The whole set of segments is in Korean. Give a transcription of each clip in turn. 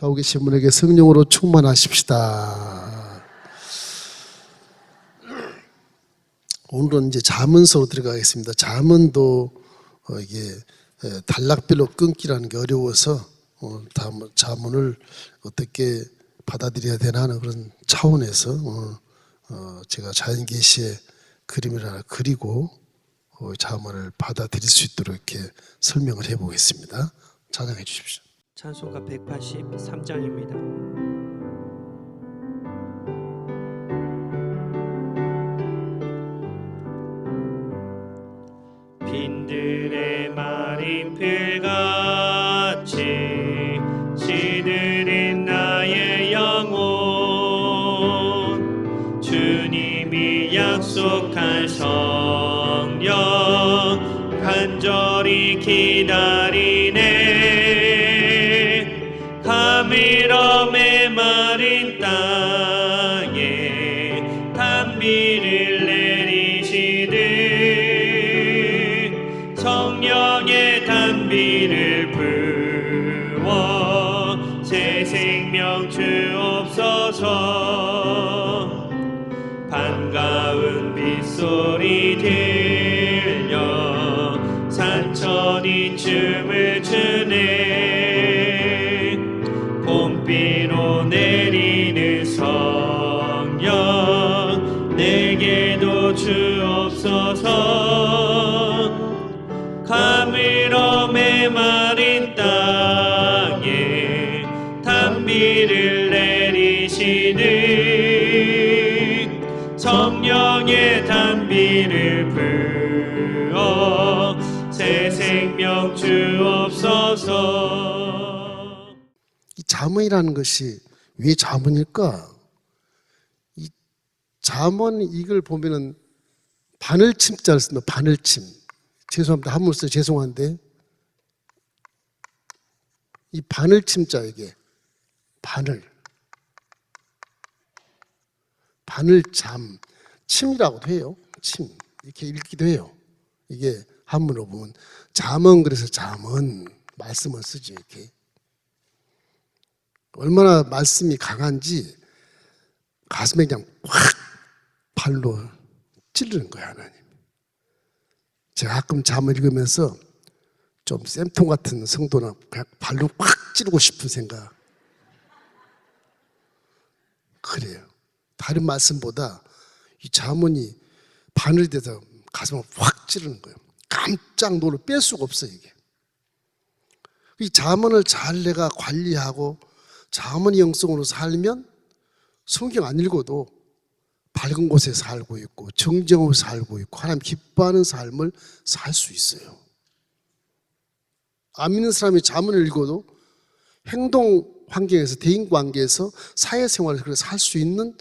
좌우 계신 분에게 성령으로 충만하십시다. 오늘은 이제 잠언서로 들어가겠습니다. 잠언도 이게 단락별로 끊기라는 게 어려워서 잠언을 어떻게 받아들여야 되나 하는 그런 차원에서 제가 자연계시의 그림을 하나 그리고 잠언을 받아들일 수 있도록 이렇게 설명을 해보겠습니다. 찬양해 주십시오. 찬송가 183장입니다. 빈들의 마린 풀같이 시들은 나의 영혼, 주님이 약속한 성령 간절히 기다리네. 가물어 메마른 땅에 단비를 내리시듯 성령의 단비를 부어 새 생명 주옵소서. 반가운 빗소리 들려 산천이 춤을 추네. 봄비로 내리는 성령 내게도 주옵소서. 가물어 메마른 땅에 단비를 내리시는 성령의 단비를 부어 새 생명 주옵소서. 이 잠언이라는 것이 왜 잠언일까? 이 잠언 이걸 보면은 바늘침자를 씁니다. 바늘침. 죄송합니다. 한문 써 죄송한데 이 바늘침자 이게 바늘잠 침이라고도 해요. 침 이렇게 읽기도 해요. 이게 한문으로 보면 잠언 그래서 잠언 말씀을 쓰지 이렇게. 얼마나 말씀이 강한지 가슴에 그냥 확 발로 찌르는 거야 하나님. 제가 가끔 잠을 읽으면서 좀 쌤통 같은 성도나 그냥 발로 확 찌르고 싶은 생각. 그래요. 다른 말씀보다 이 잠언이 바늘이 돼서 가슴을 확 찌르는 거예요. 깜짝 놀라 뺄 수가 없어요 이게. 이 잠언을 잘 내가 관리하고 잠언의 영성으로 살면 성경 안 읽어도 밝은 곳에 살고 있고 정정으로 살고 있고 하나님 기뻐하는 삶을 살 수 있어요. 안 믿는 사람이 잠언을 읽어도 행동 환경에서 대인관계에서 사회생활을 살 수 있는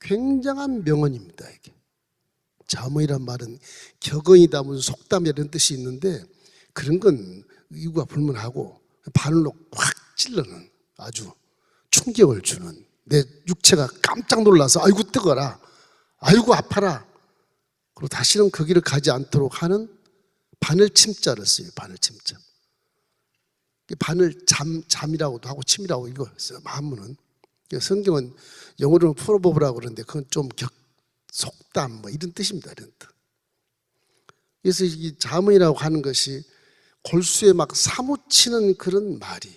굉장한 명언입니다. 이게 잠언이란 말은 격언이다 무슨 속담 이런 뜻이 있는데 그런 건 이유가 불문하고 바늘로 확 찔러는 아주 충격을 주는 내 육체가 깜짝 놀라서 아이고 뜨거라 아이고 아파라 그리고 다시는 그 길을 가지 않도록 하는 바늘침자를 써요. 바늘침자. 바늘잠이라고도 하고 침이라고 이거 써요. 한문은. 성경은 영어로 풀어보라고 그러는데 그건 좀 속담 뭐 이런 뜻입니다. 이런 뜻. 그래서 이 잠언이라고 하는 것이 골수에 막 사무치는 그런 말이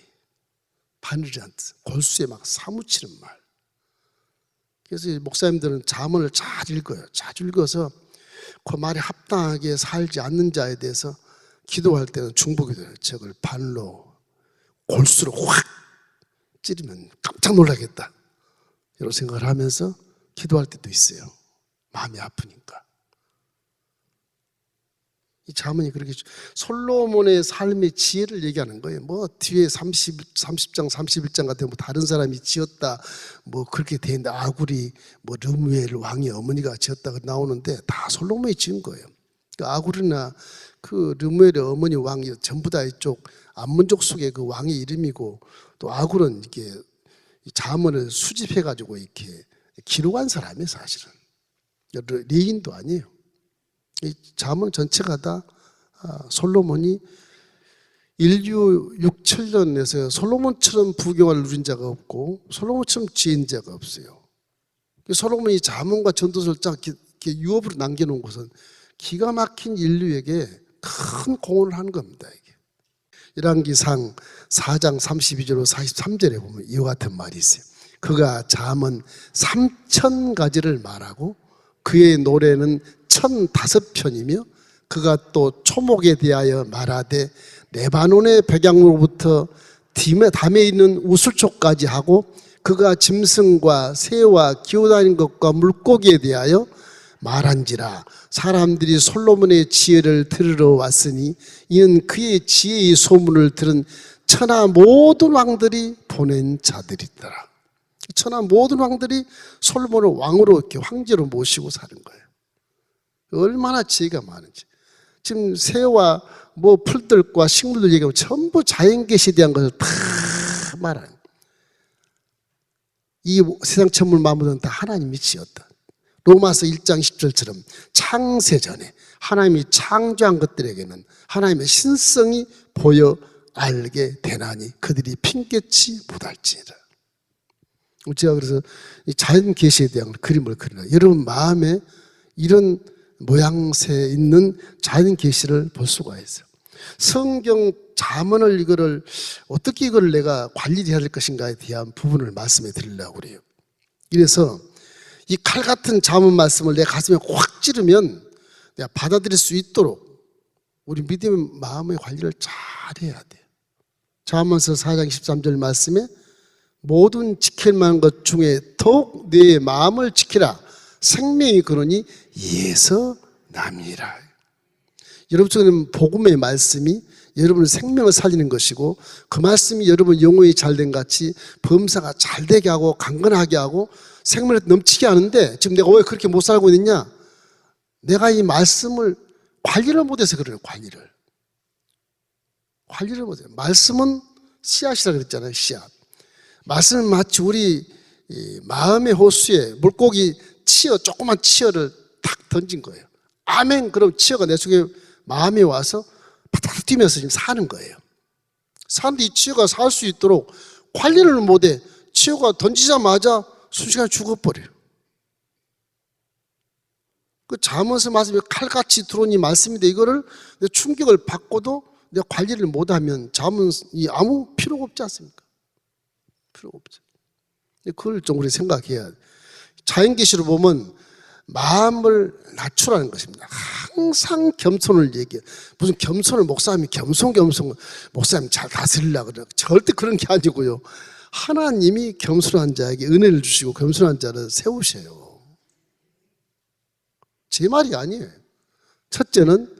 바늘이라는 뜻. 골수에 막 사무치는 말. 그래서 목사님들은 잠언을 잘 읽어요. 자주 읽어서 그 말에 합당하게 살지 않는 자에 대해서 기도할 때는 중보기도해요. 저걸 바늘로 골수로 확 찌르면 깜짝 놀라겠다 이런 생각을 하면서 기도할 때도 있어요. 마음이 아프니까. 이 잠언이 그렇게 솔로몬의 삶의 지혜를 얘기하는 거예요. 뭐 뒤에 30장 31장 같은 뭐 다른 사람이 지었다 뭐 그렇게 돼 있는데 아굴이 뭐 르무엘 왕의 어머니가 지었다고 나오는데 다 솔로몬이 지은 거예요. 그 아굴이나 그 르무엘의 어머니 왕이 전부 다 이쪽 암몬족 속의 그 왕의 이름이고 또 아굴은 이렇게 잠언을 수집해 가지고 이렇게 기록한 사람이에요. 사실은 레인도 아니에요. 이 잠언 전체가 다 솔로몬이 인류 6, 7년에서 솔로몬처럼 부귀영화를 누린 자가 없고 솔로몬처럼 지은 자가 없어요. 솔로몬이 잠언과 전도서를 쫙 이렇게 유업으로 남겨놓은 것은 기가 막힌 인류에게 큰 공헌을 하는 겁니다. 이게. 열왕기상 4장 32절로 43절에 보면 이와 같은 말이 있어요. 그가 잠언 3,000가지를 말하고 그의 노래는 1,005편이며 그가 또 초목에 대하여 말하되 레바논의 백양으로부터 담에 있는 우슬초까지 하고 그가 짐승과 새와 기어다니는 것과 물고기에 대하여 말한지라. 사람들이 솔로몬의 지혜를 들으러 왔으니 이는 그의 지혜의 소문을 들은 천하 모든 왕들이 보낸 자들이더라. 천하 모든 왕들이 솔로몬을 왕으로 이렇게 황제로 모시고 사는 거예요. 얼마나 지혜가 많은지. 지금 새와 뭐 풀들과 식물들 얘기하면 전부 자연계시에 대한 것을 다 말하는. 이 세상 천물 만물은 다 하나님이 지었다. 로마서 1장 10절처럼 창세전에 하나님이 창조한 것들에게는 하나님의 신성이 보여 알게 되나니 그들이 핑계치 못할지니라. 제가 그래서 이 자연 계시에 대한 그림을 그리나 여러분 마음에 이런 모양새에 있는 자연 계시를 볼 수가 있어요. 성경 잠언을 이거를 어떻게 이걸 내가 관리해야 될 것인가에 대한 부분을 말씀해 드리려고 그래요. 그래서 이 칼 같은 잠언 말씀을 내 가슴에 확 찌르면 내가 받아들일 수 있도록 우리 믿음의 마음의 관리를 잘 해야 돼요. 잠언서 4장 13절 말씀에 모든 지킬 만한 것 중에 더욱 내 마음을 지키라. 생명이 그러니 이에서 남이라. 여러분처럼 복음의 말씀이 여러분의 생명을 살리는 것이고 그 말씀이 여러분 영혼이 잘된 같이 범사가 잘되게 하고 강건하게 하고 생명을 넘치게 하는데 지금 내가 왜 그렇게 못 살고 있느냐? 내가 이 말씀을 관리를 못해서 그래요. 관리를 못해요. 말씀은 씨앗이라고 그랬잖아요. 씨앗. 말씀은 마치 우리 마음의 호수에 물고기 조그만 치어를 탁 던진 거예요. 아멘. 그럼 치어가 내 속에 마음에 와서 바닥 뛰면서 지금 사는 거예요. 사는데 이 치어가 살 수 있도록 관리를 못해. 치어가 던지자마자 순식간에 죽어버려요. 그 잠언서 말씀이 칼같이 들어온 이 말씀인데 이거를 내 충격을 받고도 내가 관리를 못하면 잠언이 아무 필요가 없지 않습니까? 필요가 없죠. 그걸 좀 우리 생각해야 돼. 자연계시로 보면 마음을 낮추라는 것입니다. 항상 겸손을 얘기해. 무슨 겸손을 목사님이 겸손 목사님 잘 다스리려고 그래요. 절대 그런 게 아니고요. 하나님이 겸손한 자에게 은혜를 주시고 겸손한 자를 세우셔요. 제 말이 아니에요. 첫째는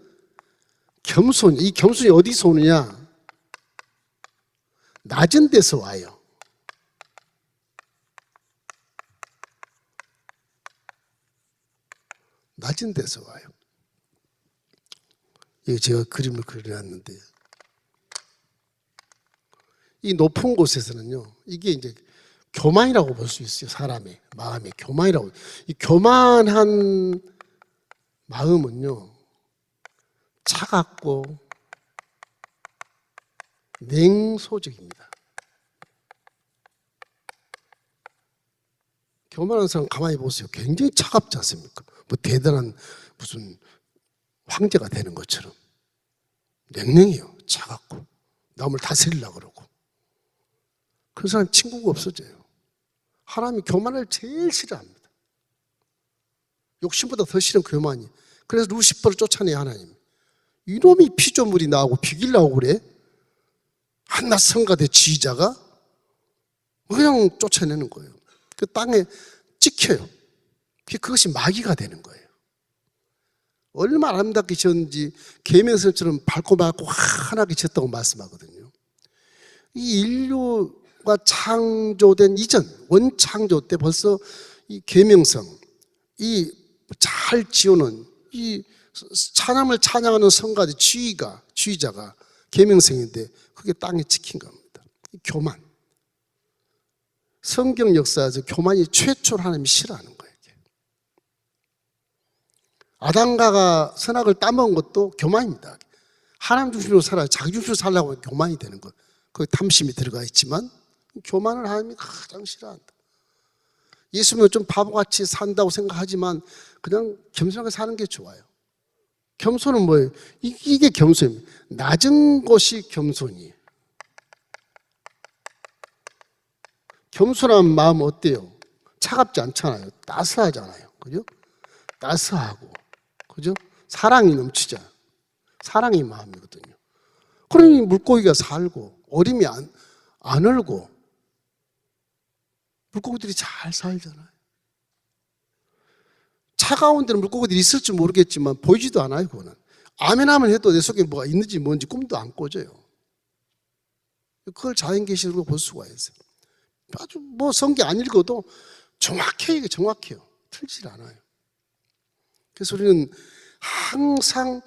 겸손. 이 겸손이 어디서 오느냐? 낮은 데서 와요. 낮은 데서 와요. 이거 제가 그림을 그려놨는데 이 높은 곳에서는요, 이게 이제 교만이라고 볼 수 있어요. 사람의 마음의 교만이라고. 이 교만한 마음은요, 차갑고 냉소적입니다. 교만한 사람 가만히 보세요. 굉장히 차갑지 않습니까? 뭐 대단한 무슨 황제가 되는 것처럼 냉랭해요. 차갑고 남을 다스리려고 그러고. 그 사람 친구가 없어져요. 하나님이 교만을 제일 싫어합니다. 욕심보다 더 싫은 교만이. 그래서 루시퍼를 쫓아내요. 하나님. 이놈이 피조물이 나오고 비기려고 그래? 한낱 성가대 지휘자가 그냥 쫓아내는 거예요. 그 땅에 찍혀요. 그것이 마귀가 되는 거예요. 얼마나 아름답게 지었는지 계명성처럼 밝고 환하게 지었다고 말씀하거든요. 이 인류가 창조된 이전 원창조 때 벌써 이 계명성, 이 잘 지어놓은 이 하나님을 찬양하는 성가대 지휘자가 계명성인데 그게 땅에 찍힌 겁니다. 이 교만. 성경 역사에서 교만이 최초로 하나님이 싫어하는 거예요. 아담과가 선악을 따먹은 것도 교만입니다. 하나님 중심으로 살아야 자기 중심으로 살려고 하면 교만이 되는 거. 거기 탐심이 들어가 있지만 교만을 하나님이 가장 싫어한다. 예수님은 좀 바보같이 산다고 생각하지만 그냥 겸손하게 사는 게 좋아요. 겸손은 뭐예요? 이게 겸손입니다. 낮은 것이 겸손이에요. 겸손한 마음 어때요? 차갑지 않잖아요. 따스하잖아요. 그죠? 따스하고, 그죠? 사랑이 넘치잖아요. 사랑의 마음이거든요. 그러니 물고기가 살고, 어림이 안 얼고, 물고기들이 잘 살잖아요. 차가운 데는 물고기들이 있을지 모르겠지만 보이지도 않아요. 그거는 아멘하면 해도 내 속에 뭐가 있는지 뭔지 꿈도 안 꿔져요. 그걸 자연계시로 볼 수가 있어요. 아주 뭐 성경 안 읽어도 정확해요. 정확해요. 틀질 않아요. 그래서 우리는 항상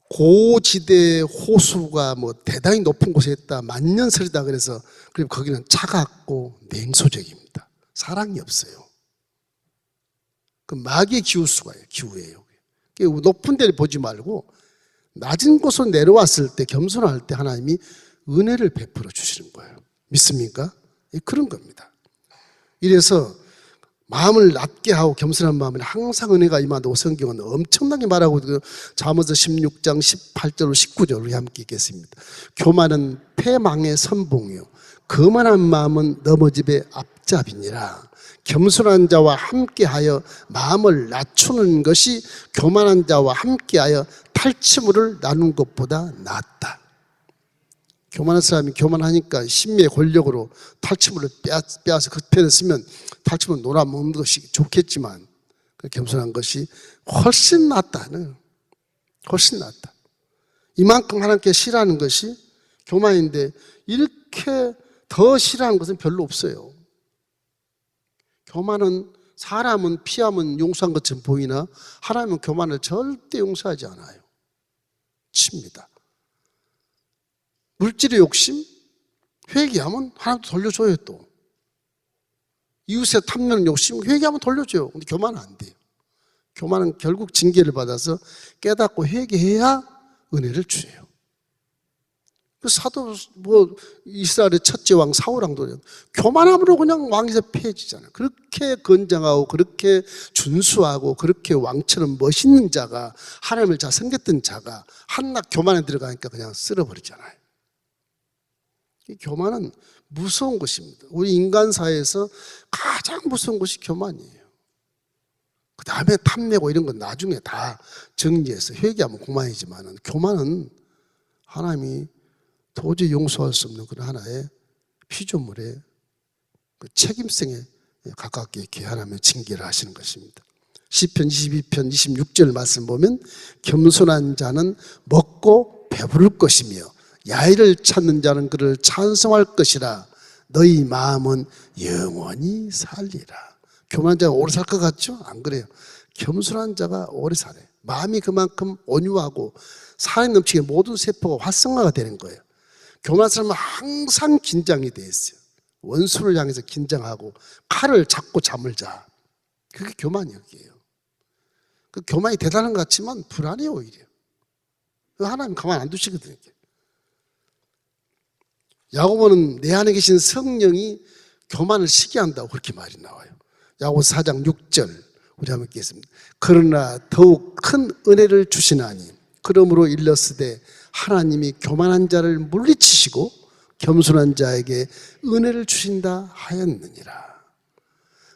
고지대 호수가 뭐 대단히 높은 곳에 있다, 만년설이다 그래서 그리고 거기는 차갑고 냉소적입니다. 사랑이 없어요. 그 마귀의 기후수가 기후예요. 높은 데를 보지 말고 낮은 곳으로 내려왔을 때 겸손할 때 하나님이 은혜를 베풀어 주시는 거예요. 믿습니까? 그런 겁니다. 이래서 마음을 낮게 하고 겸손한 마음에 항상 은혜가 임한다고 성경은 엄청나게 말하고 있거든요. 잠언서 16장 18절로 19절 우리 함께 읽겠습니다. 교만은 패망의 선봉이요 거만한 마음은 넘어집의 앞잡이니라. 겸손한 자와 함께하여 마음을 낮추는 것이 교만한 자와 함께하여 탈취물을 나눈 것보다 낫다. 교만한 사람이 교만하니까 신미의 권력으로 탈취물을 빼앗아 그 편에 쓰면 탈취물 놀아먹는 것이 좋겠지만 겸손한 것이 훨씬 낫다는, 훨씬 낫다. 이만큼 하나님께 싫어하는 것이 교만인데 이렇게 더 싫어하는 것은 별로 없어요. 교만은 사람은 피하면 용서한 것처럼 보이나 하나님은 교만을 절대 용서하지 않아요. 칩니다. 물질의 욕심, 회개하면 하나님도 돌려줘요. 또 이웃의 탐내는 욕심, 회개하면 돌려줘요. 근데 교만은 안 돼요. 교만은 결국 징계를 받아서 깨닫고 회개해야 은혜를 주세요. 그 사도 뭐 이스라엘의 첫째 왕 사울왕도 교만함으로 그냥 왕에서 폐해지잖아요. 그렇게 건장하고 그렇게 준수하고 그렇게 왕처럼 멋있는 자가 하나님을 잘 섬겼던 자가 한낱 교만에 들어가니까 그냥 쓸어버리잖아요. 이 교만은 무서운 것입니다. 우리 인간사회에서 가장 무서운 것이 교만이에요. 그 다음에 탐내고 이런 건 나중에 다 정리해서 회개하면 그만이지만 교만은 하나님이 도저히 용서할 수 없는 그런 하나의 피조물의 그 책임성에 가깝게 이렇게 하나님의 징계를 하시는 것입니다. 시편 22편 26절 말씀 보면 겸손한 자는 먹고 배부를 것이며 야의를 찾는 자는 그를 찬송할 것이라. 너희 마음은 영원히 살리라. 교만한 자가 오래 살 것 같죠? 안 그래요. 겸손한 자가 오래 살아요. 마음이 그만큼 온유하고 사랑 넘치게 모든 세포가 활성화가 되는 거예요. 교만한 사람은 항상 긴장이 돼 있어요. 원수를 향해서 긴장하고 칼을 잡고 잠을 자. 그게 교만이에요. 그 교만이 대단한 것 같지만 불안해요 오히려. 하나님 가만 안 두시거든요. 야고보는 내 안에 계신 성령이 교만을 시게 한다고 그렇게 말이 나와요. 야고보 4장 6절 우리 한번 읽겠습니다. 그러나 더욱 큰 은혜를 주시나니 그러므로 일렀으되 하나님이 교만한 자를 물리치시고 겸손한 자에게 은혜를 주신다 하였느니라.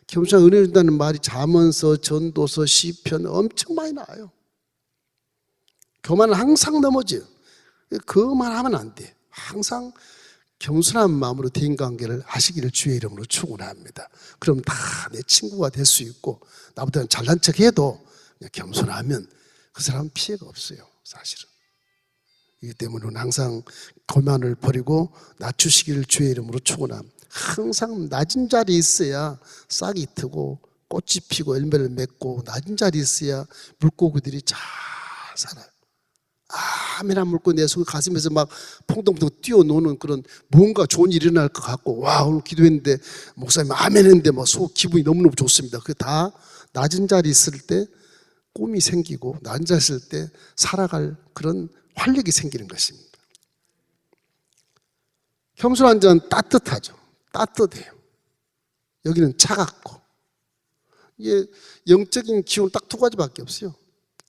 겸손한 은혜를 준다는 말이 잠언서, 전도서, 시편 엄청 많이 나와요. 교만은 항상 넘어져요. 그만 하면 안 돼. 항상 겸손한 마음으로 대인관계를 하시기를 주의 이름으로 축원합니다. 그럼 다 내 친구가 될 수 있고 나보다 잘난 척해도 그냥 겸손하면 그 사람은 피해가 없어요. 사실은. 이기 때문에 항상 교만을 버리고 낮추시기를 주의 이름으로 축원합니다. 항상 낮은 자리에 있어야 싹이 트고 꽃이 피고 열매를 맺고 낮은 자리에 있어야 물고기들이 잘 살아요. 아멘한 물고기 내 속에 가슴에서 막 퐁동퐁 뛰어노는 그런 뭔가 좋은 일이 일어날 것 같고 와 오늘 기도했는데 목사님 아멘 했는데 막 속 기분이 너무너무 좋습니다. 그게 다 낮은 자리에 있을 때 꿈이 생기고 낮은 자리에 있을 때 살아갈 그런 활력이 생기는 것입니다. 겸손한 자는 따뜻하죠. 따뜻해요. 여기는 차갑고. 이게 영적인 기운 딱 두 가지밖에 없어요.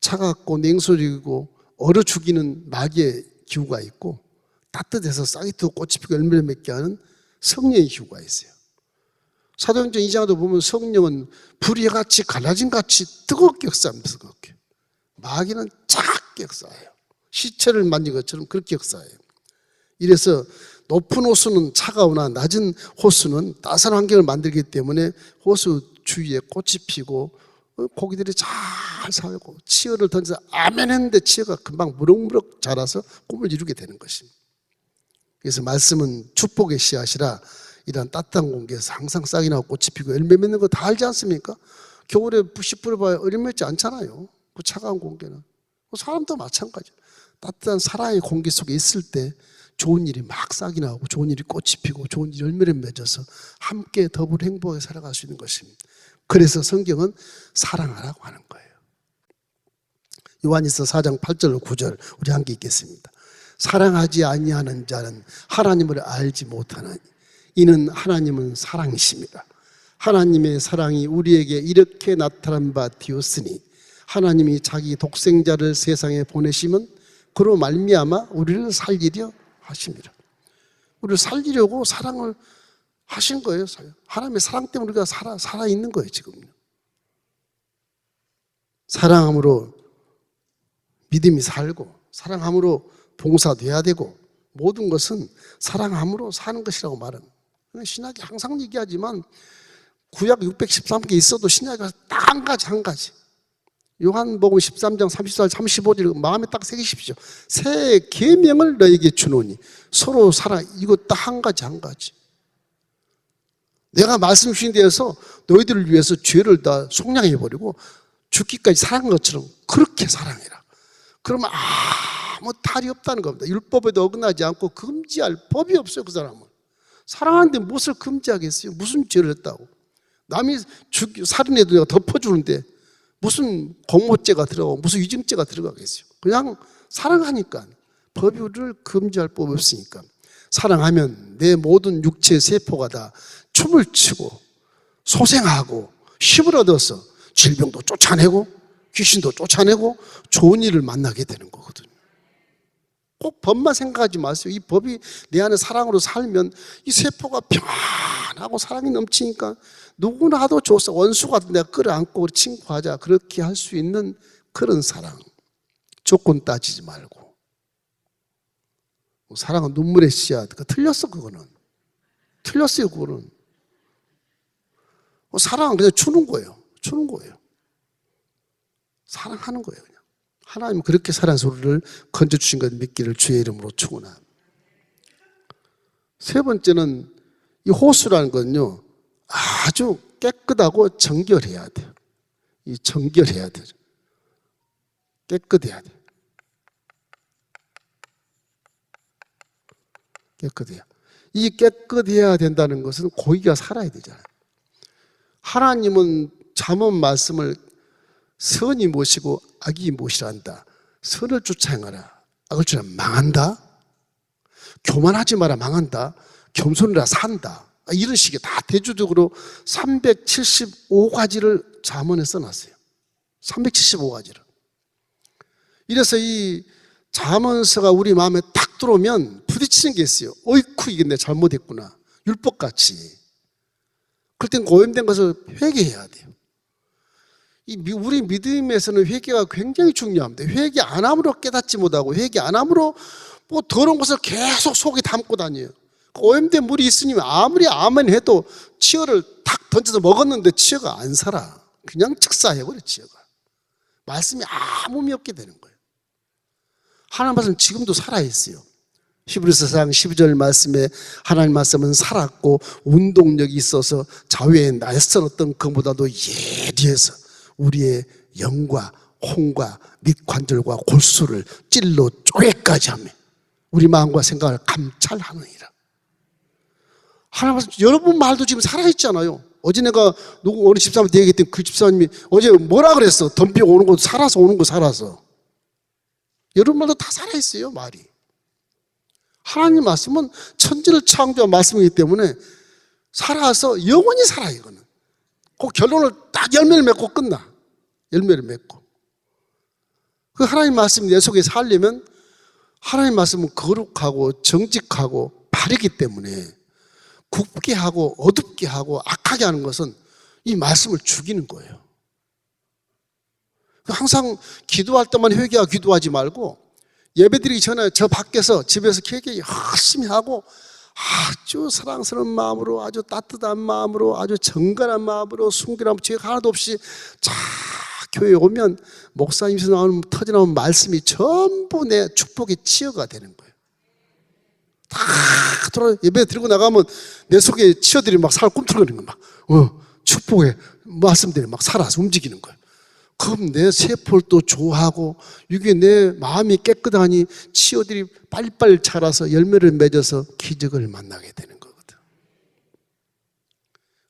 차갑고 냉소적이고 얼어 죽이는 마귀의 기후가 있고, 따뜻해서 싹이 트고 꽃이 피고 열매를 맺게 하는 성령의 기후가 있어요. 사도행전 2장에도 보면 성령은 불이 같이 갈라진 같이 뜨겁게 역사합니다. 뜨겁게. 마귀는 작게 역사해요. 시체를 만진 것처럼 그렇게 역사해요. 이래서 높은 호수는 차가우나 낮은 호수는 따스한 환경을 만들기 때문에 호수 주위에 꽃이 피고 고기들이 잘 살고, 치어를 던져서 아멘 했는데 치어가 금방 무럭무럭 자라서 꿈을 이루게 되는 것입니다. 그래서 말씀은 축복의 씨앗이라 이런 따뜻한 공기에서 항상 싹이 나고 꽃이 피고 열매 맺는 거 다 알지 않습니까? 겨울에 씨 뿌려봐야 열매 맺지 않잖아요. 그 차가운 공기는. 사람도 마찬가지예요. 따뜻한 사랑의 공기 속에 있을 때 좋은 일이 막 싹이 나고 좋은 일이 꽃이 피고 좋은 일이 열매를 맺어서 함께 더불어 행복하게 살아갈 수 있는 것입니다. 그래서 성경은 사랑하라고 하는 거예요. 요한일서 4장 8절 9절 우리 함께 읽겠습니다. 사랑하지 아니하는 자는 하나님을 알지 못하나니 이는 하나님은 사랑이십니다. 하나님의 사랑이 우리에게 이렇게 나타난 바 되었으니 하나님이 자기 독생자를 세상에 보내시면 그로 말미암아 우리를 살리려 하십니다. 우리를 살리려고 사랑을 하신 거예요. 하나님의 사랑 때문에 우리가 살아있는 거예요. 지금 사랑함으로 믿음이 살고, 사랑함으로 봉사돼야 되고, 모든 것은 사랑함으로 사는 것이라고 말합니다. 신약이 항상 얘기하지만 구약 613개 있어도 신약이 딱 한 가지 요한복음 13장 34절 35절 마음에 딱 새기십시오. 새 계명을 너에게 주노니 서로 사랑. 이거 딱 한 가지. 내가 말씀 주신 데에서 너희들을 위해서 죄를 다 속량해버리고 죽기까지 사랑한 것처럼 그렇게 사랑해라. 그러면 아무 탈이 없다는 겁니다. 율법에도 어긋나지 않고 금지할 법이 없어요. 그 사람은 사랑하는데 무엇을 금지하겠어요? 무슨 죄를 했다고. 남이 살인해도 내가 덮어주는데 무슨 공모죄가 들어가고 무슨 위증죄가 들어가겠어요? 그냥 사랑하니까. 법이 우리를 금지할 법이 없으니까. 사랑하면 내 모든 육체 세포가 다 춤을 추고 소생하고 힘을 얻어서 질병도 쫓아내고 귀신도 쫓아내고 좋은 일을 만나게 되는 거거든요. 꼭 법만 생각하지 마세요. 이 법이 내 안에 사랑으로 살면 이 세포가 평안하고 사랑이 넘치니까 누구나도 좋소. 원수가 내가 끌어안고 친구하자, 그렇게 할 수 있는 그런 사랑. 조건 따지지 말고. 사랑은 눈물의 씨앗. 틀렸어. 그거는 틀렸어요. 그거는 사랑은 그냥 주는 거예요. 사랑하는 거예요. 그냥 하나님 그렇게 사랑해서 우리를 건져주신 것 믿기를 주의 이름으로 축원합니다. 세 번째는 이 호수라는 건요, 아주 깨끗하고 정결해야 돼요. 이 정결해야 돼요. 깨끗해야 돼요. 깨끗해야. 이 깨끗해야 된다는 것은 고기가 살아야 되잖아요. 하나님은 잠언 말씀을 선이 무엇이고 악이 무엇이란다. 선을 쫓아 행하라. 악을 쫓아 망한다. 교만하지 마라. 망한다. 겸손이라 산다. 이런 식의 다 대조적으로 375가지를 잠언에 써놨어요. 375가지를. 이래서 이 잠언서가 우리 마음에 딱 들어오면 부딪히는 게 있어요. 어이쿠, 이게 내가 잘못했구나. 율법같이. 그럴 땐 오염된 것을 회개해야 돼요. 우리 믿음에서는 회개가 굉장히 중요합니다. 회개 안 함으로 깨닫지 못하고 회개 안 함으로 뭐 더러운 것을 계속 속에 담고 다녀요. 오염된 물이 있으니 아무리 아멘 해도 치어를 탁 던져서 먹었는데 치어가 안 살아. 그냥 즉사해버려. 치어가. 말씀이 아무 의미 없게 되는 거예요. 하나님 말씀 지금도 살아있어요. 히브리서 4장 12절 말씀에 하나님 말씀은 살았고 운동력이 있어서 자외에 낯선 어떤 것보다도 예리해서 우리의 영과 혼과 밑관절과 골수를 찔러 쪼개까지 하며 우리 마음과 생각을 감찰하느니라. 하나님 말씀 여러분 말도 지금 살아있잖아요. 어제 내가 어느 집사님한테 얘기했더니 그 집사님이 어제 뭐라 그랬어? 덤비고 오는 거 살아서 오는 거 살아서. 여러분 말도 다 살아있어요, 말이. 하나님 말씀은 천지를 창조한 말씀이기 때문에 살아서 영원히 살아, 이거는. 그 결론을 딱 열매를 맺고 끝나. 열매를 맺고. 그 하나님 말씀이 내 속에 살려면 하나님 말씀은 거룩하고 정직하고 바르기 때문에 굽게 하고 어둡게 하고 악하게 하는 것은 이 말씀을 죽이는 거예요. 항상 기도할 때만 회개하고 기도하지 말고 예배드리기 전에 저 밖에서 집에서 회개 열심히 하고 아주 사랑스러운 마음으로 아주 따뜻한 마음으로 아주 정갈한 마음으로 순결한 죄 하나도 없이 자 교회에 오면 목사님께서 터져나오는 말씀이 전부 내 축복의 치유가 되는 거예요. 다 돌아 예배 드리고 나가면 내 속에 치유들이 막 살 꿈틀거리는 거 막 축복의 말씀들이 막 살아서 움직이는 거예요. 그럼 내 세포를 또 좋아하고 이게 내 마음이 깨끗하니 치유들이 빨리빨리 자라서 열매를 맺어서 기적을 만나게 되는 거거든.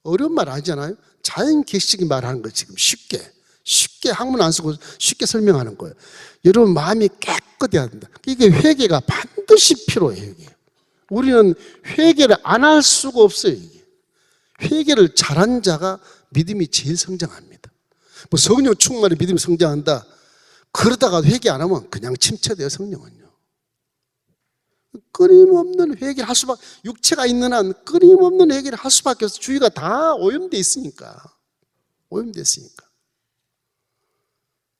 어려운 말 아니잖아요. 자연 계시적인 말하는 거 지금 쉽게 학문 안 쓰고 쉽게 설명하는 거예요. 여러분 마음이 깨끗해야 된다. 이게 회개가 반드시 필요해요. 이게. 우리는 회개를 안 할 수가 없어요. 이게. 회개를 잘한 자가 믿음이 제일 성장합니다. 뭐 성령 충만히 믿음이 성장한다. 그러다가 회개 안 하면 그냥 침체돼요. 성령은요. 끊임없는 회개를 할 수밖에, 육체가 있는 한 끊임없는 회개를 할 수밖에 없어요. 주의가 다 오염돼 있으니까. 오염돼 있으니까.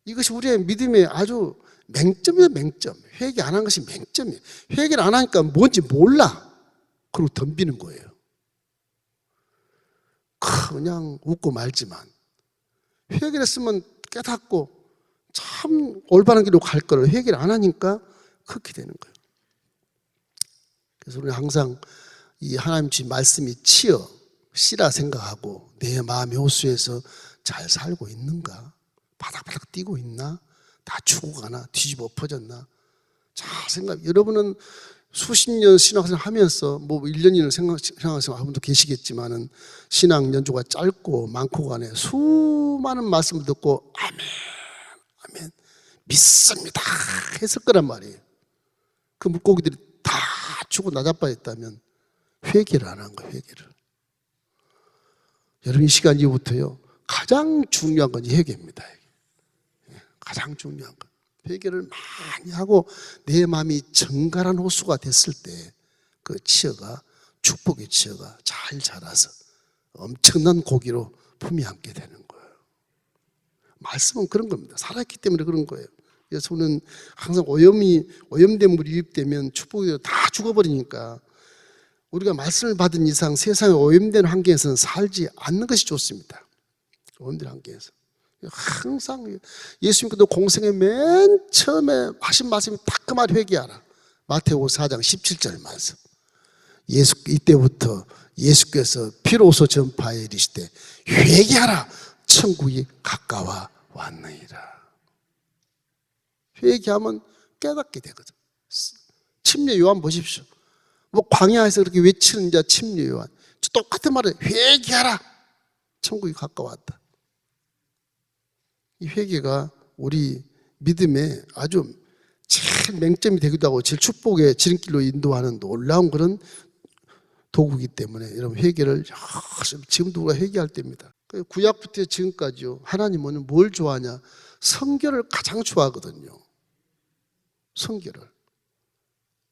이것이 우리의 믿음의 아주 맹점이에요. 맹점. 회개 안 한 것이 맹점이에요. 회개를 안 하니까 뭔지 몰라. 그리고 덤비는 거예요. 그냥 웃고 말지만 회개를 했으면 깨닫고 참 올바른 길로 갈 거를 회개를 안 하니까 그렇게 되는 거예요. 그래서 우리는 항상 이 하나님 주신 말씀이 씨라 생각하고 내 마음의 호수에서 잘 살고 있는가? 바닥바닥 뛰고 있나? 다 죽어가나? 뒤집어 엎어졌나? 자, 여러분은 수십 년 신앙생활 하면서 뭐 1년이나 신앙생활 한 분도 계시겠지만은 신앙 연조가 짧고 많고 간에 수많은 말씀을 듣고 아멘 믿습니다 했을 거란 말이에요. 그 물고기들이 다 죽고 나자빠졌다면 회개를 안 한 거예요. 회개를. 여러분 이 시간 이후부터요 가장 중요한 건 회개입니다. 가장 중요한 건 회개를 많이 하고 내 마음이 정갈한 호수가 됐을 때 그 치어가 축복의 치어가 잘 자라서 엄청난 고기로 품이 안게 되는 거예요. 말씀은 그런 겁니다. 살아있기 때문에 그런 거예요. 그래서 저는 항상 오염된 물이 유입되면 축복이 다 죽어버리니까 우리가 말씀을 받은 이상 세상에 오염된 환경에서는 살지 않는 것이 좋습니다. 오염된 환경에서. 항상 예수님께도 공생의 맨 처음에 하신 말씀이 딱 그 말 회개하라. 마태복음 4장 17절 말씀. 이때부터 예수께서 비로소 전파에 이르시되 회개하라 천국이 가까워 왔느니라. 회개하면 깨닫게 되거든. 침례 요한 보십시오. 뭐 광야에서 그렇게 외치는 자 침례 요한 똑같은 말을 회개하라 천국이 가까웠다. 이 회개가 우리 믿음의 아주 제일 맹점이 되기도 하고 제일 축복의 지름길로 인도하는 놀라운 그런 도구이기 때문에 여러분 회개를 지금도 우리가 회개할 때입니다. 구약부터 지금까지요. 하나님은 뭘 좋아하냐? 성결을 가장 좋아하거든요. 성결을.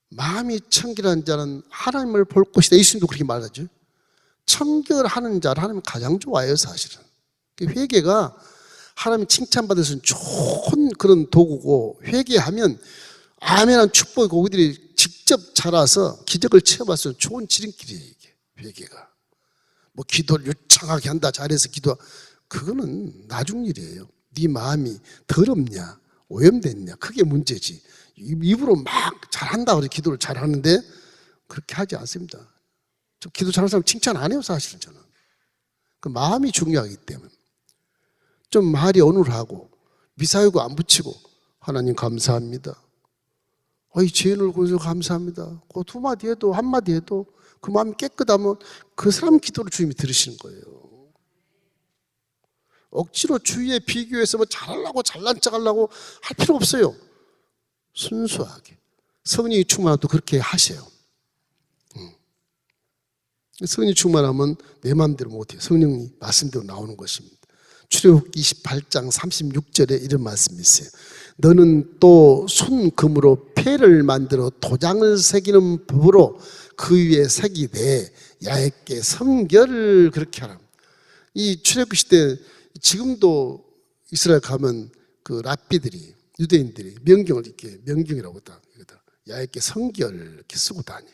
마음이 청결한 자는 하나님을 볼 것이다. 예수님도 그렇게 말하죠. 청결하는 자를 하나님은 가장 좋아해요. 사실은. 회개가 하나님 칭찬받을 수 있는 좋은 그런 도구고 회개하면 아멘한 축복의 고기들이 직접 자라서 기적을 체험할 수 있는 좋은 지름길이에요. 이게 회개가. 뭐 기도를 유창하게 한다 잘해서 기도 그거는 나중 일이에요. 네 마음이 더럽냐 오염됐냐 그게 문제지. 입으로 막 잘한다 그래 기도를 잘하는데 그렇게 하지 않습니다. 저 기도 잘하는 사람 칭찬 안 해요. 사실은 저는. 그 마음이 중요하기 때문에 좀 말이 어눌하고 미사여구 안 붙이고 하나님 감사합니다. 이 죄인을 구해서 감사합니다. 그 두 마디 해도 한 마디 해도 그 마음이 깨끗하면 그 사람 기도를 주님이 들으시는 거예요. 억지로 주위에 비교해서 뭐 잘하려고 잘난 척하려고 할 필요 없어요. 순수하게. 성령이 충만하도 그렇게 하세요. 성령이 충만하면 내 마음대로 못해요. 성령이 말씀대로 나오는 것입니다. 출애굽 28장 36절에 이런 말씀이 있어요. 너는 또 순금으로 패를 만들어 도장을 새기는 법으로 그 위에 새기되 야훼께 성결을 그렇게 하라. 이 출애굽 시대 지금도 이스라엘 가면 그 랍비들이 유대인들이 명경을 이렇게 명경이라고 다 야훼께 성결 이렇게 쓰고 다녀요.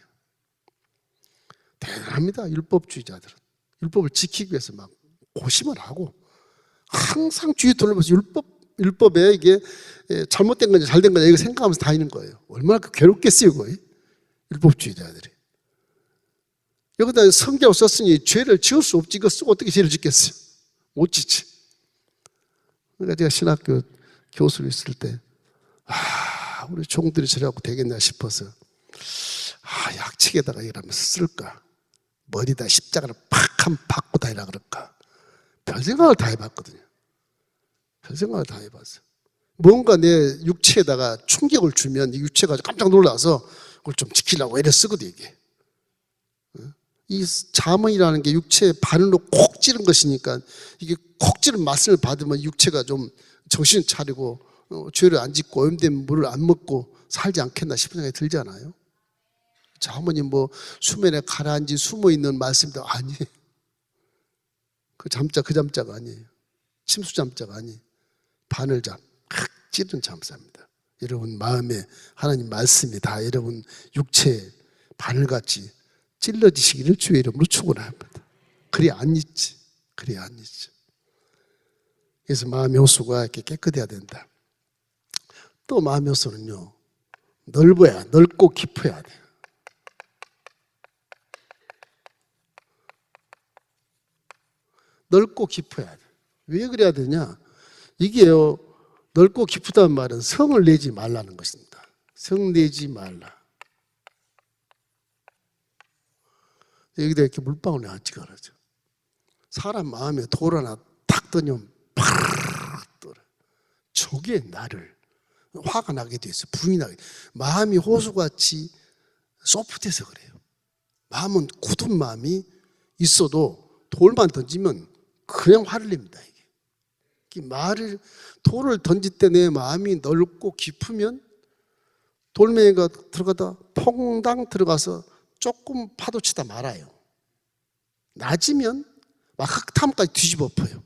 대단합니다. 율법주의자들은 율법을 지키기 위해서 막 고심을 하고 항상 주위 둘러봐서 율법에 이게 잘못된 건지 잘된 건지 이거 생각하면서 다니는 거예요. 얼마나 괴롭겠어요, 거의 율법주의자들이. 여기다 성경을 썼으니 죄를 지을 수 없지. 이거 쓰고 어떻게 죄를 짓겠어요? 못 짓지. 그러니까 제가 신학교 교수로 있을 때 우리 종들이 저래갖고 되겠나 싶어서 약책에다가 이러면서 쓸까? 머리다 십자가를 팍 한 박고 다니라 그럴까? 별 생각을 다 해봤거든요. 별 생각을 다 해봤어요. 뭔가 내 육체에다가 충격을 주면 이 육체가 깜짝 놀라서 그걸 좀 지키려고 애를 쓰거든 이게. 이 잠언이라는 게 육체의 바늘로 콕 찌른 것이니까 이게 콕 찌른 말씀을 받으면 육체가 좀 정신 차리고 죄를 안 짓고 오염된 물을 안 먹고 살지 않겠나 싶은 생각이 들잖아요. 잠언이 뭐 수면에 가라앉아 숨어있는 말씀도 아니에요. 그 잠자가 아니에요. 침수 잠자가 아니에요. 바늘잠, 칵 찌른 잠자입니다. 여러분 마음에 하나님 말씀이 다 여러분 육체에 바늘같이 찔러지시기를 주의 이름으로 축원합니다. 그리 안 잊지. 그리 안 잊지. 그래서 마음의 호수가 이렇게 깨끗해야 된다. 또 마음의 호수는요, 넓고 깊어야 돼요. 넓고 깊어야 돼. 왜 그래야 되냐? 이게요, 넓고 깊다는 말은 성을 내지 말라는 것입니다. 성 내지 말라. 여기다 이렇게 물방울이 안 찍어라죠. 사람 마음에 돌 하나 탁 던지면 팍 돌아. 저게 나를 화가 나게 돼 있어. 불이 나게. 마음이 호수같이 소프트해서 그래요. 마음은 굳은 마음이 있어도 돌만 던지면 그냥 화를 냅니다. 이게 돌을 던질 때 내 마음이 넓고 깊으면 돌멩이가 들어가다 퐁당 들어가서 조금 파도치다 말아요. 낮으면 막 흙탕물까지 뒤집어 엎어요.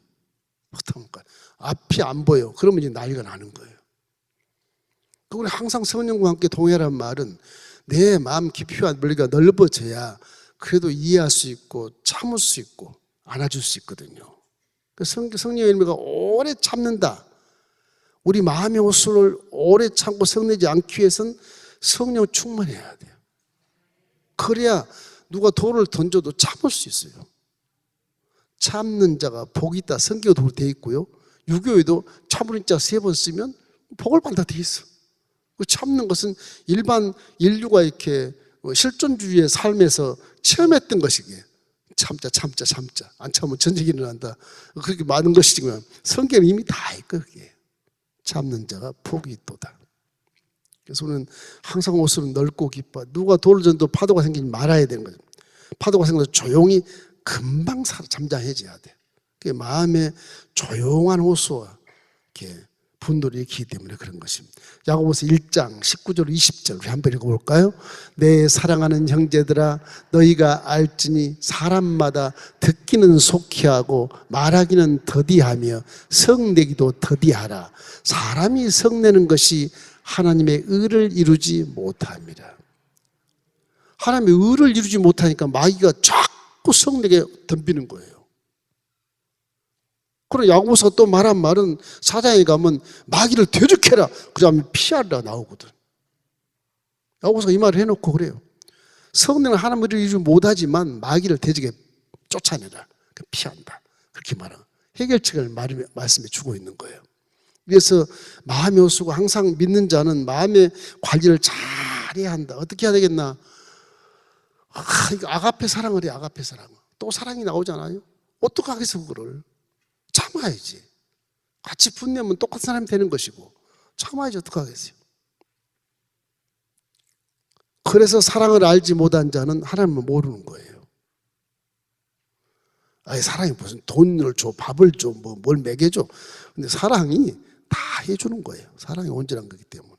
흙탕물까지. 앞이 안 보여. 그러면 이제 난리가 나는 거예요. 우리 항상 성령과 함께 동행하라는 말은 내 마음 깊이와 멀리가 넓어져야 그래도 이해할 수 있고 참을 수 있고 안아줄 수 있거든요. 성령의 열매가 오래 참는다. 우리 마음의 호수를 오래 참고 성내지 않기 위해서는 성령 충만해야 돼요. 그래야 누가 돌을 던져도 참을 수 있어요. 참는 자가 복이 있다. 성경에도 되어 있고요. 유교에도 참으는 자 3번 쓰면 복을 받는다 되어 있어. 참는 것은 일반 인류가 이렇게 실존주의의 삶에서 체험했던 것이기에 참자 안 참으면 전쟁이 일어난다. 그렇게 많은 것이지만 성경은 이미 다 있고 그게 참는 자가 복이 있도다. 그래서 우리는 항상 호수는 넓고 깊어. 누가 돌을 던져도 파도가 생기지 말아야 되는 거죠. 파도가 생겨서 조용히 금방 잠잠해져야 돼. 그게 마음의 조용한 호수와 이렇게 분노를 일으키기 때문에 그런 것입니다. 야고보서 1장 19절 20절 우리 한번 읽어볼까요? 내 사랑하는 형제들아 너희가 알지니 사람마다 듣기는 속히 하고 말하기는 더디하며 성내기도 더디하라. 사람이 성내는 것이 하나님의 의를 이루지 못합니다. 하나님의 의를 이루지 못하니까 마귀가 자꾸 성내게 덤비는 거예요. 그리고 야고보서가 또 말한 말은 사장에 가면 마귀를 대적해라. 그 다음에 피하라 나오거든. 야고보서가 이 말을 해놓고 그래요. 성령은 하나님을 이루지 못하지만 마귀를 대적해 쫓아내라. 피한다. 그렇게 말하고 해결책을 말씀해 주고 있는 거예요. 그래서 마음의 호수가 항상 믿는 자는 마음의 관리를 잘해야 한다. 어떻게 해야 되겠나? 이거 아가페 사랑을 해. 아가페 사랑을. 또 사랑이 나오잖아요. 어떻게 하겠어 그거를. 참아야지. 같이 분내면 똑같은 사람이 되는 것이고 참아야지 어떡하겠어요. 그래서 사랑을 알지 못한 자는 하나님을 모르는 거예요. 아니 사랑이 무슨 돈을 줘, 밥을 줘, 뭘 먹여줘. 근데 사랑이 다 해주는 거예요. 사랑이 온전한 거기 때문에.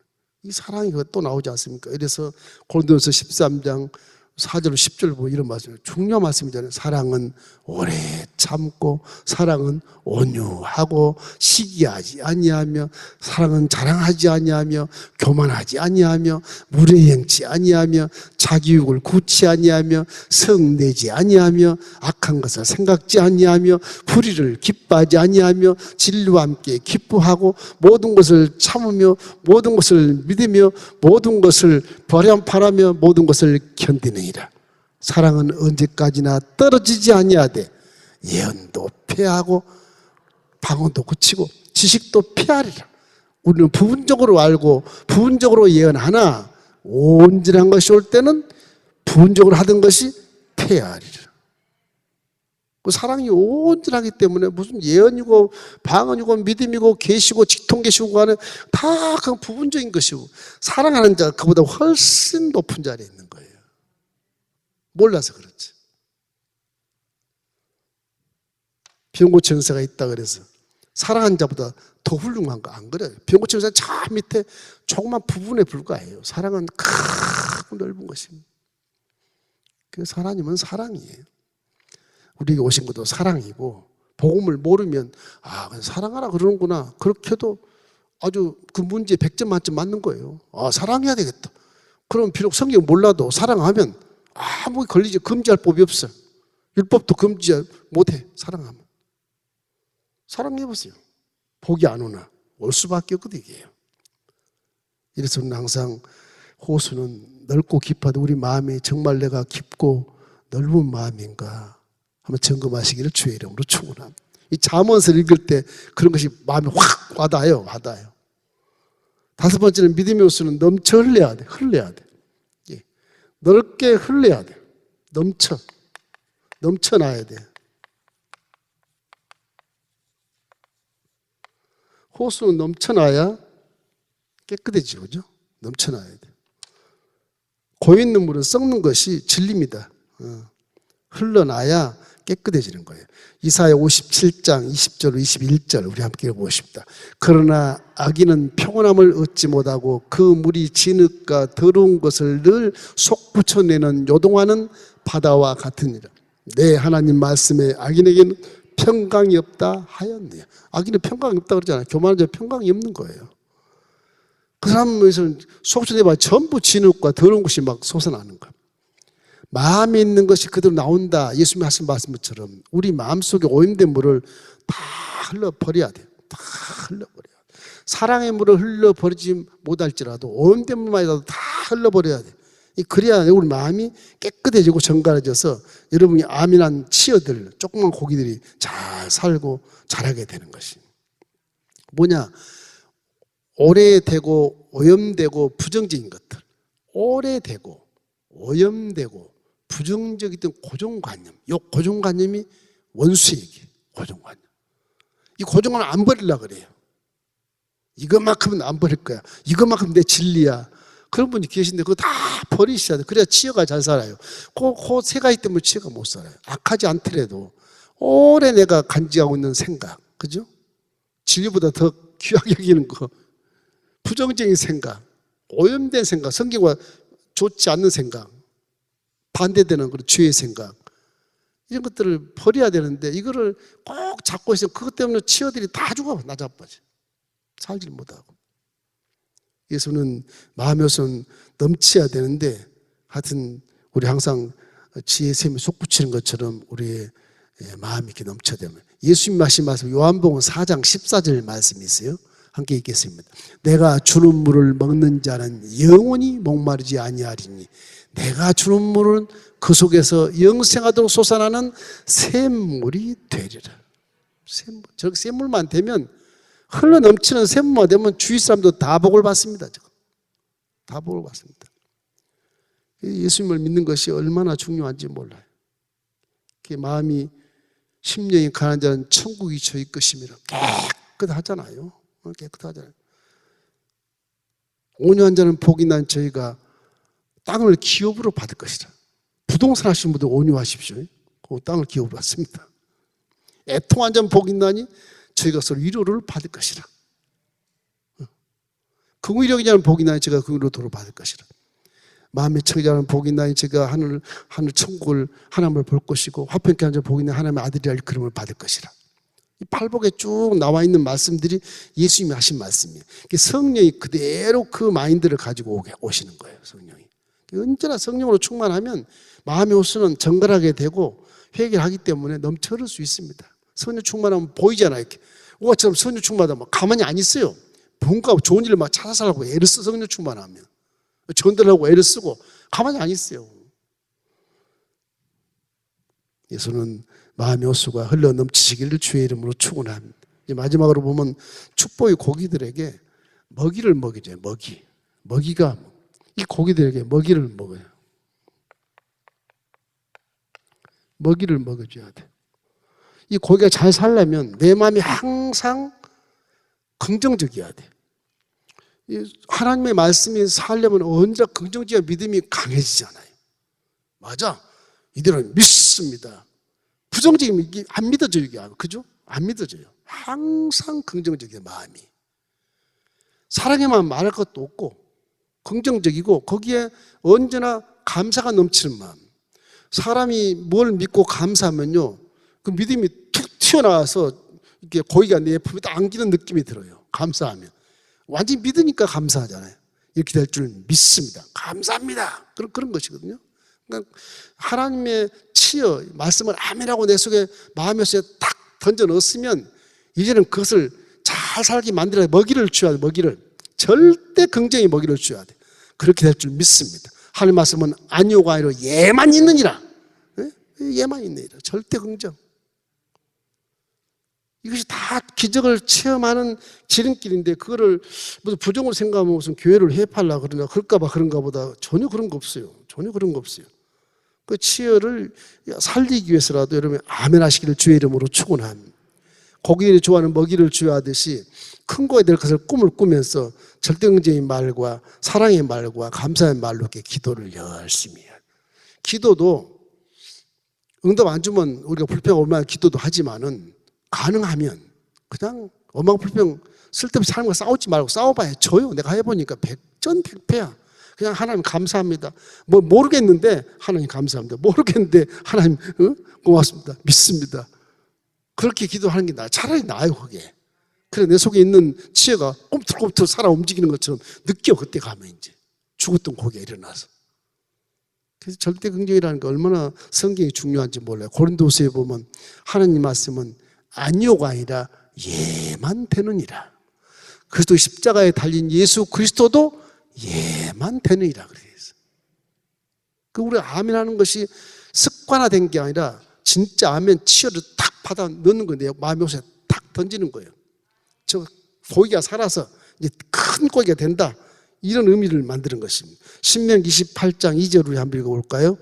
이 사랑이 또 나오지 않습니까? 이래서 고린도서 13장 4절 10절 보면 이런 말씀이에요. 중요한 말씀이잖아요. 사랑은 오래 참고, 사랑은 온유하고, 시기하지 아니하며, 사랑은 자랑하지 아니하며, 교만하지 아니하며, 무례행치 아니하며, 자기욕을 굳지 아니하며, 성내지 아니하며, 악한 것을 생각지 아니하며, 불의를 기뻐하지 아니하며, 진리와 함께 기뻐하고, 모든 것을 참으며, 모든 것을 믿으며, 모든 것을 바라며, 모든 것을 견디느니라. 사랑은 언제까지나 떨어지지 아니하되 예언도 폐하고 방언도 그치고 지식도 폐하리라. 우리는 부분적으로 알고 부분적으로 예언하나 온전한 것이 올 때는 부분적으로 하던 것이 폐하리라. 그 사랑이 온전하기 때문에 무슨 예언이고 방언이고 믿음이고 계시고 직통계시고 하는 다 그 부분적인 것이고, 사랑하는 자가 그보다 훨씬 높은 자리에 있는 거예요. 몰라서 그렇지. 병고치 연세가 있다 그래서 사랑하는 자보다 더 훌륭한 거 안 그래요. 병고치 연세는 저 밑에 조그만 부분에 불과해요. 사랑은 크고 넓은 것입니다. 그래서 하나님은 사랑이에요. 우리에게 오신 것도 사랑이고, 복음을 모르면 아 그냥 사랑하라 그러는구나, 그렇게 해도 아주 그 문제에 100점 만점 맞는 거예요. 아 사랑해야 되겠다. 그럼 비록 성경 몰라도 사랑하면 아무 걸리지, 금지할 법이 없어. 율법도 금지 못해. 사랑하면. 사랑해보세요. 복이 안 오나? 올 수밖에 없거든 이게요. 이래서 우리는 항상 호수는 넓고 깊어도 우리 마음이 정말 내가 깊고 넓은 마음인가 한번 점검하시기를 주의 이름으로 축원합니다. 이 잠언서를 읽을 때 그런 것이 마음에 확 와닿아요. 다섯 번째는 믿음의 호수는 넘쳐 흘려야 돼. 넓게 흘려야 돼. 넘쳐나야 돼. 호수는 넘쳐나야 깨끗해지죠. 그죠? 넘쳐나야 돼. 고있는 물은 썩는 것이 진리입니다. 흘러나야 깨끗해지는 거예요. 이사야 57장 20절 21절 우리 함께 읽어보십시다. 그러나 악인은 평온함을 얻지 못하고 그 물이 진흙과 더러운 것을 늘 솟구쳐내는 요동하는 바다와 같으니라. 내 하나님 말씀에 악인에게는 평강이 없다 하였네요. 악인은 평강이 없다 그러잖아요. 교만한 자는 평강이 없는 거예요. 그 사람에서는 솟구쳐내봐 전부 진흙과 더러운 것이 막 솟아나는 거예요. 마음에 있는 것이 그대로 나온다. 예수님이 하신 말씀처럼 우리 마음속에 오염된 물을 다 흘러버려야 돼요. 다 흘러버려야 돼요. 사랑의 물을 흘러버리지 못할지라도 오염된 물만이라도 다 흘러버려야 돼요. 그래야 우리 마음이 깨끗해지고 정갈해져서 여러분이 아민한 치어들, 조그만 고기들이 잘 살고 자라게 되는 것이 뭐냐? 오래되고 오염되고 부정적인 것들, 오래되고 오염되고 부정적이던 고정관념, 이 고정관념이 원수에게 고정관념. 이 고정관념 안 버리려고 그래요. 이것만큼은 안 버릴 거야. 이것만큼 내 진리야. 그런 분이 계신데 그거 다 버리셔야 돼. 그래야 치어가 잘 살아요. 그 세 가지 때문에 치어가 못 살아요. 악하지 않더라도 오래 내가 간직하고 있는 생각, 그죠? 진리보다 더 귀하게 여기는 거, 부정적인 생각, 오염된 생각, 성경과 좋지 않는 생각, 반대되는 그런 죄의 생각, 이런 것들을 버려야 되는데 이거를 꼭 잡고 있으면 그것 때문에 치어들이 다 죽어. 나자빠져. 살질 못하고. 예수는 마음의 호수는 넘쳐야 되는데 하여튼 우리 항상 지혜의 샘이 솟구치는 것처럼 우리의 마음이 이렇게 넘쳐야 되면 예수님 하신 말씀 요한복음 4장 14절 말씀이 있어요. 함께 읽겠습니다. 내가 주는 물을 먹는 자는 영원히 목마르지 아니하리니 내가 주는 물은 그 속에서 영생하도록 솟아나는 샘물이 되리라. 샘물. 저 샘물만 되면 흘러 넘치는 샘물만 되면 주위 사람도 다 복을 받습니다. 다 복을 받습니다. 예수님을 믿는 것이 얼마나 중요한지 몰라요. 마음이 심령이 가난한 자는 천국이 저희 것임이라. 깨끗하잖아요. 깨끗하잖아요. 온유한 자는 복이 난 저희가 땅을 기업으로 받을 것이라. 부동산 하시는 분들 온유하십시오. 그 땅을 기업으로 받습니다. 애통한 자는 복이 있나니 저희가 서로 위로를 받을 것이라. 긍의력이 자는 복이 있나니 제가 긍의로 도를 받을 것이라. 마음의 청자는 복이 있나니 제가 하늘 천국을 하나님을 볼 것이고 화평케 하는 자는 복이 있나니 하나님의 아들이라 일컬음을 받을 것이라. 이 팔복에 쭉 나와 있는 말씀들이 예수님이 하신 말씀이에요. 성령이 그대로 그 마인드를 가지고 오시는 거예요. 성령이. 언제나 성령으로 충만하면 마음의 호수는 정갈하게 되고 회개를 하기 때문에 넘쳐 흐를 수 있습니다. 성령 충만하면 보이잖아요. 이렇게. 우리처럼 성령 충만하면 가만히 안 있어요. 뭔가 좋은 일을 막 찾아서 하고 애를 써. 성령 충만하면 전달하고 애를 쓰고 가만히 안 있어요. 예수는 마음의 호수가 흘러 넘치시기를 주의 이름으로 축원합니다. 마지막으로 보면 축복의 고기들에게 먹이를 먹여줘요. 먹이가 이 고기들에게 먹이를 먹어요. 먹이를 먹여줘야 돼. 이 고기가 잘 살려면 내 마음이 항상 긍정적이어야 돼. 하나님의 말씀이 살려면 언제나 긍정적인 믿음이 강해지잖아요. 맞아. 이들은 믿습니다. 부정적이면 이게 안 믿어져요. 이게. 그죠? 안 믿어져요. 항상 긍정적이에요. 마음이. 사랑에만 말할 것도 없고 긍정적이고 거기에 언제나 감사가 넘치는 마음. 사람이 뭘 믿고 감사하면요, 그 믿음이 툭 튀어나와서 이렇게 고기가 내 품에 딱 안기는 느낌이 들어요. 감사하면 완전히 믿으니까 감사하잖아요. 이렇게 될 줄 믿습니다. 감사합니다. 그런 것이거든요. 그러니까 하나님의 치여 말씀을 아멘하고 내 속에 마음의 속에 딱 던져 넣었으면 이제는 그것을 잘 살게 만들어야 돼. 먹이를 줘야 돼. 먹이를 절대 긍정의 먹이를 줘야 돼. 그렇게 될 줄 믿습니다. 하나님 말씀은 아니오가 아니라 예만 있느니라. 예만 있느니라. 절대 긍정. 이것이 다 기적을 체험하는 지름길인데 그거를 무슨 부정으로 생각하면 무슨 교회를 해파하려고 그러나 그런가 보다 전혀 그런 거 없어요. 전혀 그런 거 없어요. 그 치열을 살리기 위해서라도 여러분 아멘 하시기를 주의 이름으로 축원합니다. 고기를 좋아하는 먹이를 줘야 하듯이 큰 거에 될 것을 꿈을 꾸면서 절대긍정의 말과 사랑의 말과 감사의 말로 이렇게 기도를 열심히 해요. 기도도 응답 안 주면 우리가 불평 얼마나 기도도 하지만은 가능하면 그냥 어망불평 쓸데없이 사람과 싸우지 말고 싸워봐야 져요. 내가 해보니까 백전백패야. 그냥 하나님 감사합니다. 뭐 모르겠는데 하나님 감사합니다. 모르겠는데 하나님 고맙습니다. 믿습니다. 그렇게 기도하는 게 차라리 나아요. 그게. 그래 내 속에 있는 치여가 꿈틀꿈틀 살아 움직이는 것처럼 느껴. 그때 가면 이제 죽었던 고기가 일어나서. 그래서 절대 긍정이라는 게 얼마나 성경이 중요한지 몰라요. 고린도서에 보면 하나님 말씀은 아니오가 아니라 예만 되느니라. 그리스도 십자가에 달린 예수 그리스도도 예만 되느니라 그랬어요. 그 우리 아멘 하는 것이 습관화된 게 아니라 진짜 아멘 치열을 탁 받아 넣는 거예요. 마음의 옷에 탁 던지는 거예요. 저 고기가 살아서 이제 큰 고기가 된다. 이런 의미를 만드는 것입니다. 신명기 28장 2절을 한번 읽어볼까요?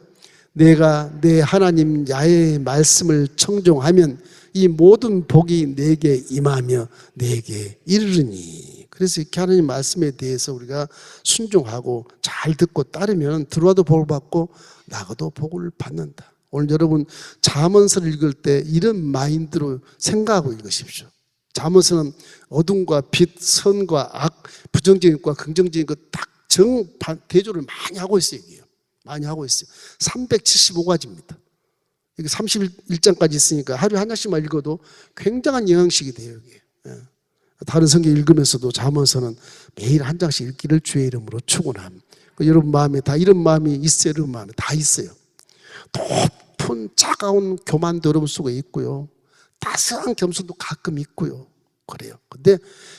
내가 내 하나님 야훼의 말씀을 청종하면 이 모든 복이 내게 임하며 내게 이르르니. 그래서 이렇게 하나님 말씀에 대해서 우리가 순종하고 잘 듣고 따르면 들어와도 복을 받고 나가도 복을 받는다. 오늘 여러분 잠언서를 읽을 때 이런 마인드로 생각하고 읽으십시오. 잠언서는 어둠과 빛, 선과 악, 부정적인 것과 긍정적인 것 딱 대조를 많이 하고 있어요. 이게요. 많이 하고 있어요. 375가지입니다. 이게 31장까지 있으니까 하루에 한 장씩만 읽어도 굉장한 영향식이 돼요. 이게. 다른 성경 읽으면서도 잠언서는 매일 한 장씩 읽기를 주의 이름으로 축원합니다. 여러분 마음에 다 이런 마음이 있어요. 여러분 마음에 다 있어요. 높은 차가운 교만도 여러분 속에 있고요. 따스한 겸손도 가끔 있고요. 그래요. 근데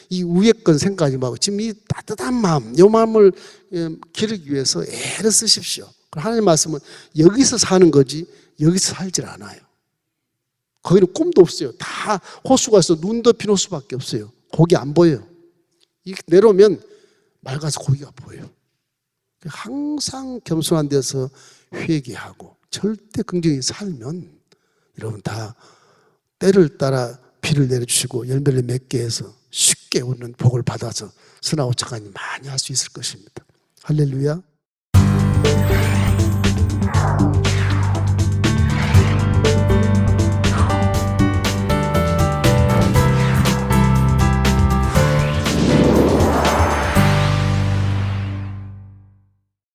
이 위에 건 생각하지 말고 지금 이 따뜻한 마음, 이 마음을 기르기 위해서 애를 쓰십시오. 하나님 말씀은 여기서 사는 거지 여기서 살질 않아요. 거기는 꿈도 없어요. 다 호수가 있어. 눈 덮인 호수밖에 없어요. 고기 안 보여요. 내려오면 맑아서 고기가 보여요. 항상 겸손한 데서 회개하고 절대 긍정히 살면 여러분 다 때를 따라 비를 내려주시고 열매를 맺게 해서 쉽게 오는 복을 받아서 선하고 착한 일 많이 할 수 있을 것입니다. 할렐루야.